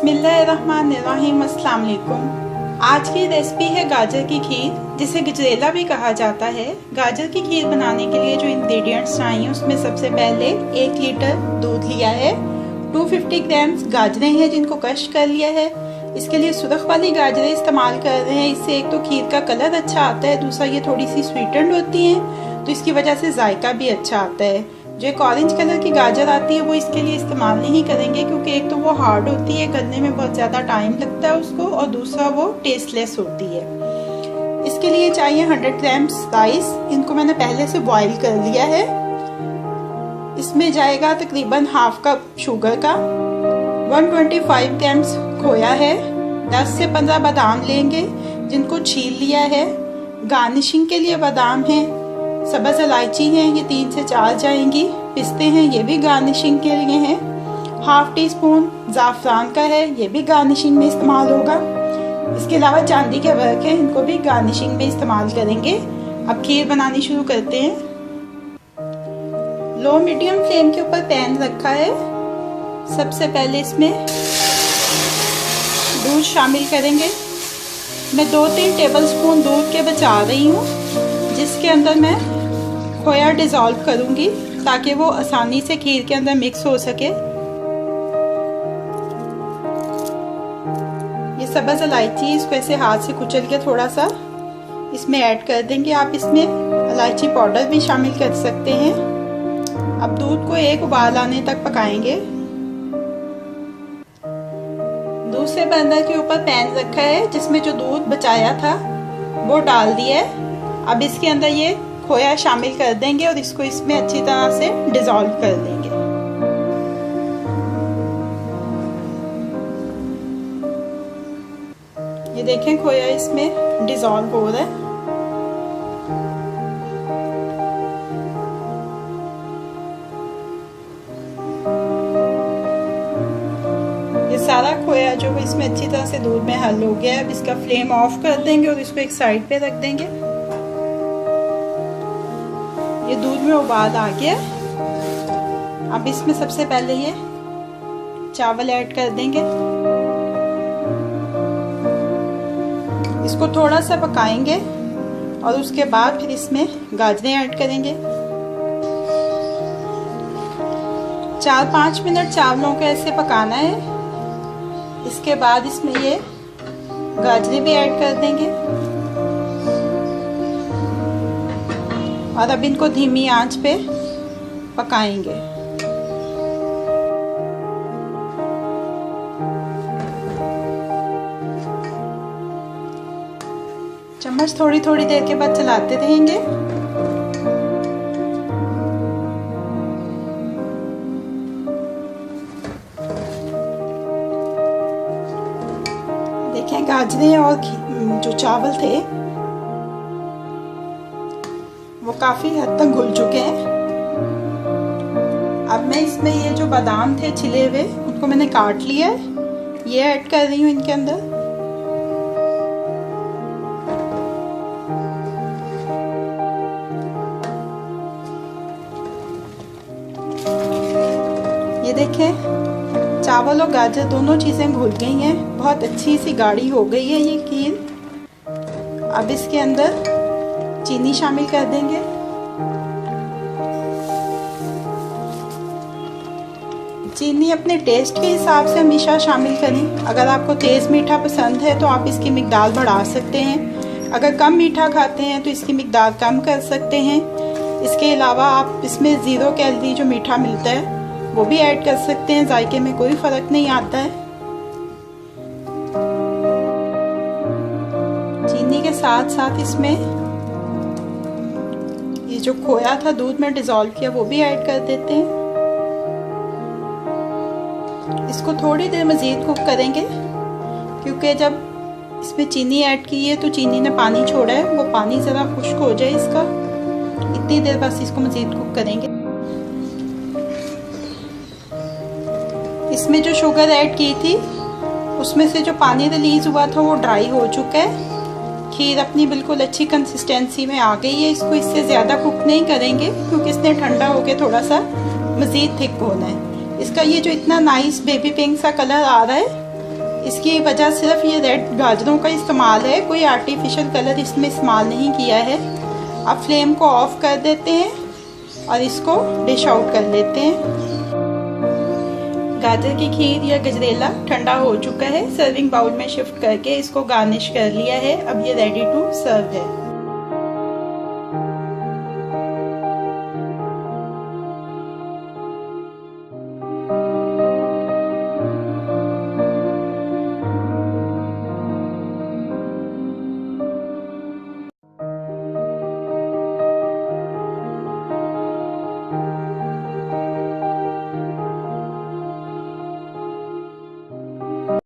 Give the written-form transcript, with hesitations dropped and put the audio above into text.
बिस्मिल्लाहिर्रहमानिर्रहीम। अस्सलाम वालेकुम। आज की रेसिपी है गाजर की खीर, जिसे गजरेला भी कहा जाता है। गाजर की खीर बनाने के लिए जो इंग्रेडिएंट्स चाहिए उसमें सबसे पहले 1 लीटर दूध लिया है, 250 ग्राम्स गाजरें हैं जिनको क्रश कर लिया है। इसके लिए सुरख वाली गाजरें इस्तेमाल कर रहे हैं। इससे एक तो खीर का कलर अच्छा आता है, दूसरा ये थोड़ी सी स्वीटेंड होती हैं तो इसकी वजह से जायका भी अच्छा आता है। जो एक ऑरेंज कलर की गाजर आती है वो इसके लिए इस्तेमाल नहीं करेंगे, क्योंकि एक तो वो हार्ड होती है, गलने में बहुत ज़्यादा टाइम लगता है उसको, और दूसरा वो टेस्टलेस होती है। इसके लिए चाहिए 100 ग्राम्स राइस। इनको मैंने पहले से बॉईल कर लिया है। इसमें जाएगा तकरीबन हाफ कप शुगर का, 125 ग्राम्स खोया है, 10 से 15 बादाम लेंगे जिनको छील लिया है। गार्निशिंग के लिए बादाम है, सब्ज़ इलायची हैं, ये 3 से 4 जाएंगी। पिस्ते हैं, ये भी गार्निशिंग के लिए हैं। हाफ टी स्पून ज़ाफ़रान का है, ये भी गार्निशिंग में इस्तेमाल होगा। इसके अलावा चांदी के वर्क हैं, इनको भी गार्निशिंग में इस्तेमाल करेंगे। अब खीर बनानी शुरू करते हैं। लो मीडियम फ्लेम के ऊपर पैन रखा है। सबसे पहले इसमें दूध शामिल करेंगे। मैं 2-3 टेबलस्पून दूध के बचा रही हूँ, जिसके अंदर मैं खोया डिज़ोल्व करूँगी ताकि वो आसानी से खीर के अंदर मिक्स हो सके। ये सब्ज़ इलायची, इसको ऐसे हाथ से कुचल के थोड़ा सा इसमें ऐड कर देंगे। आप इसमें इलायची पाउडर भी शामिल कर सकते हैं। अब दूध को एक उबाल आने तक पकाएंगे। दूसरे बर्नर के ऊपर पैन रखा है, जिसमें जो दूध बचाया था वो डाल दिया है। अब इसके अंदर ये खोया शामिल कर देंगे और इसको इसमें अच्छी तरह से डिज़ोल्व कर देंगे। ये देखें खोया इसमें डिज़ोल्व हो रहा है। ये सारा खोया जो इसमें अच्छी तरह से दूध में हल हो गया है। अब इसका फ्लेम ऑफ कर देंगे और इसको एक साइड पे रख देंगे। ये दूध में उबाल आ गया। अब इसमें सबसे पहले ये चावल ऐड कर देंगे। इसको थोड़ा सा पकाएंगे और उसके बाद फिर इसमें गाजरें ऐड करेंगे। 4-5 मिनट चावलों को ऐसे पकाना है। इसके बाद इसमें ये गाजरें भी ऐड कर देंगे और अब इनको धीमी आंच पे पकाएंगे। चम्मच थोड़ी थोड़ी देर के बाद चलाते रहेंगे। देखें गाजरें और जो चावल थे वो काफ़ी हद तक घुल चुके हैं। अब मैं इसमें ये जो बादाम थे छिले हुए उनको मैंने काट लिया है, ये ऐड कर रही हूँ इनके अंदर। ये देखें चावल और गाजर दोनों चीज़ें घुल गई हैं, बहुत अच्छी सी गाढ़ी हो गई है ये खीर। अब इसके अंदर चीनी शामिल कर देंगे। चीनी अपने टेस्ट के हिसाब से हमेशा शामिल करें। अगर आपको तेज़ मीठा पसंद है तो आप इसकी मिकदार बढ़ा सकते हैं। अगर कम मीठा खाते हैं तो इसकी मिकदार कम कर सकते हैं। इसके अलावा आप इसमें 0 कैलोरी जो मीठा मिलता है वो भी ऐड कर सकते हैं। जायके में कोई फ़र्क नहीं आता है। चीनी के साथ साथ इसमें ये जो खोया था दूध में डिज़ोल्व किया वो भी ऐड कर देते हैं। इसको थोड़ी देर मज़ीद कुक करेंगे, क्योंकि जब इसमें चीनी ऐड की है तो चीनी ने पानी छोड़ा है, वो पानी ज़रा खुश्क हो जाए इसका। इतनी देर बस इसको मज़ीद कुक करेंगे। इसमें जो शुगर ऐड की थी उसमें से जो पानी रिलीज़ हुआ था वो ड्राई हो चुका है। खीर अपनी बिल्कुल अच्छी कंसिस्टेंसी में आ गई है। इसको इससे ज़्यादा कुक नहीं करेंगे, क्योंकि इसने ठंडा होकर थोड़ा सा मज़ीद थिक होना है। इसका ये जो इतना नाइस बेबी पिंक सा कलर आ रहा है इसकी वजह सिर्फ ये रेड गाजरों का इस्तेमाल है, कोई आर्टिफिशियल कलर इसमें इस्तेमाल नहीं किया है। अब फ्लेम को ऑफ कर देते हैं और इसको डिश आउट कर लेते हैं। गाजर की खीर या गजरेला ठंडा हो चुका है। सर्विंग बाउल में शिफ्ट करके इसको गार्निश कर लिया है। अब ये रेडी टू सर्व है।